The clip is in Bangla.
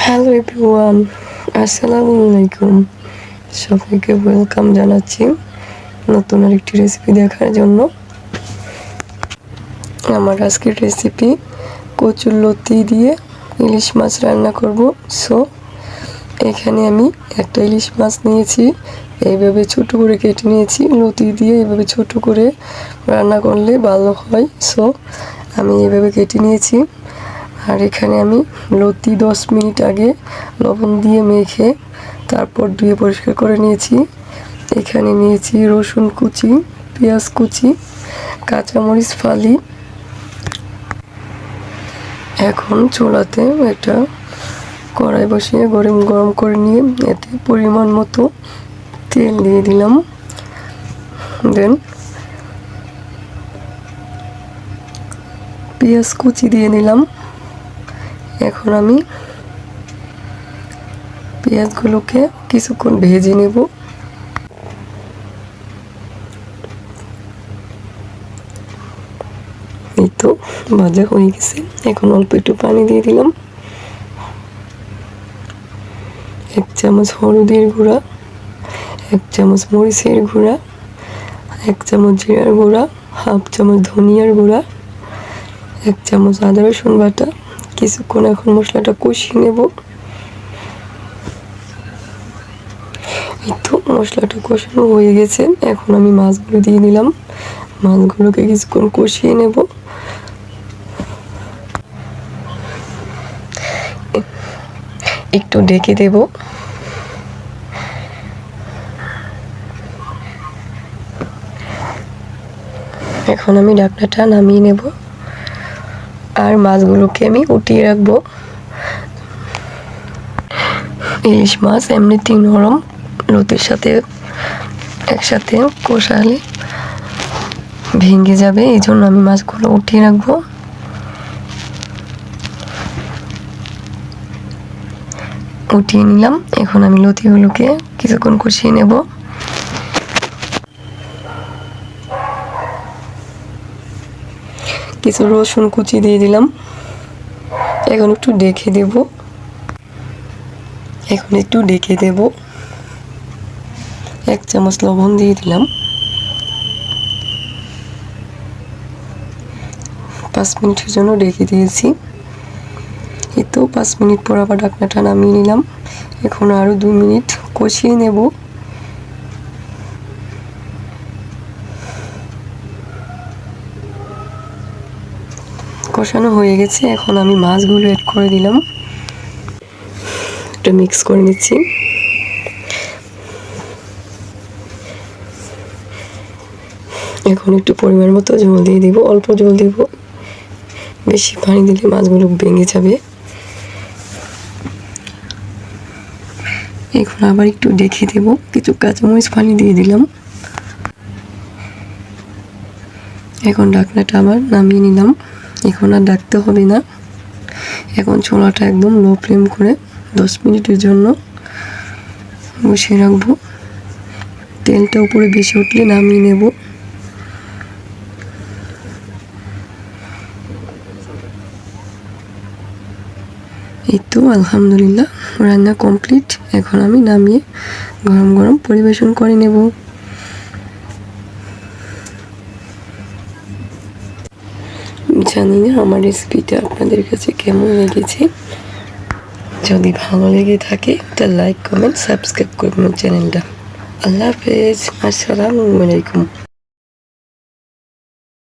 হ্যালো এভরিওয়ান, আসসালামু আলাইকুম। সবাইকে ওয়েলকাম জানাচ্ছি নতুন আরেকটি রেসিপি দেখার জন্য। আমার আজকের রেসিপি কচুরলতি দিয়ে ইলিশ মাছ রান্না করব। সো এখানে আমি একটা ইলিশ মাছ নিয়েছি, এইভাবে ছোটো করে কেটে নিয়েছি। লতি দিয়ে এইভাবে ছোটো করে রান্না করলে ভালো হয়। সো আমি এইভাবে কেটে নিয়েছি। আর এখানে আমি লতি 10 মিনিট আগে লবণ দিয়ে মেখে তারপর ধুয়ে পরিষ্কার করে নিয়েছি। এখানে নিয়েছি রসুন কুচি, পেঁয়াজ কুচি, কাঁচামরিচ ফালি। এখন চুলাতে একটা কড়াই বসিয়ে গরম করে নিয়ে এতে পরিমাণ মতো তেল দিয়ে দিলাম। দেন পেঁয়াজ কুচি দিয়ে দিলাম। এখন আমি পেঁয়াজগুলোকে কিছুক্ষণ ভেজে নেব। এই তো ভাজা হয়ে গেছে। এখন অল্প একটু পানি দিয়ে দিলাম। 1 চামচ হলুদের গুঁড়া, 1 চামচ মরিচের গুঁড়া, 1 চামচ জিরার গুঁড়া, 1/2 চামচ ধনিয়ার গুঁড়া, 1 চামচ আদা রসুন বাটা। কিছুক্ষণ এখন মশলাটা কষিয়ে নেব। এই তো মশলাটা কষানো হয়ে গেছে। এখন আমি মাছগুলো দিয়ে দিলাম। মাছগুলোকে কিছুক্ষণ কষিয়ে নেব। একটু ঢেকে দেব। এখন আমি ঢাকনাটা নামিয়ে নেব আর মাছগুলোকে আমি উঠিয়ে রাখবো। ইলিশ মাছ এমনিতেই নরম, লতির সাথে একসাথে কষালে ভেঙে যাবে, এই জন্য আমি মাছগুলো উঠিয়ে রাখবো। উঠিয়ে নিলাম। এখন আমি লতিগুলোকে কিছুক্ষণ কষিয়ে নেব। কিছু রসুন কুচি দিয়ে দিলাম। এখন একটু ঢেকে দেব। 1 চামচ লবণ দিয়ে দিলাম। 5 মিনিটের জন্য ঢেকে দিয়েছি। এই তো 5 মিনিট পর আবার ঢাকনাটা নামিয়ে নিলাম। এখন আরও 2 মিনিট কষিয়ে নেব। কষানো হয়ে গেছে। এখন আমি মাছগুলো অ্যাড করে দিলাম। একটা মিক্স করে নিচ্ছি। এখন একটু পরিমাণ মতো জল দিয়ে দেব। অল্প জল দেব, বেশি পানি দিলে মাছগুলো ভেঙে যাবে। এখন আবার একটু ঢেকে দেব। কিছু কাঁচামরিচ ফালি দিয়ে দিলাম। এখন ঢাকনাটা আবার নামিয়ে নিলাম। এখন আর ঢাকতে হবে না। এখন চুলাটা একদম লো ফ্লেম করে 10 মিনিটের জন্য বসিয়ে রাখবো। তেলটা উপরে বেশি উঠলে নামিয়ে নেব। এই তো আলহামদুলিল্লাহ রান্না কমপ্লিট। এখন আমি নামিয়ে গরম গরম পরিবেশন করে নেব। জানি না আমার রেসিপিটা আপনাদের কাছে কেমন লেগেছে। যদি ভালো লেগে থাকে একটা লাইক, কমেন্ট, সাবস্ক্রাইব করবেন চ্যানেলটা। আল্লাহ হাফেজ, আসসালামু আলাইকুম।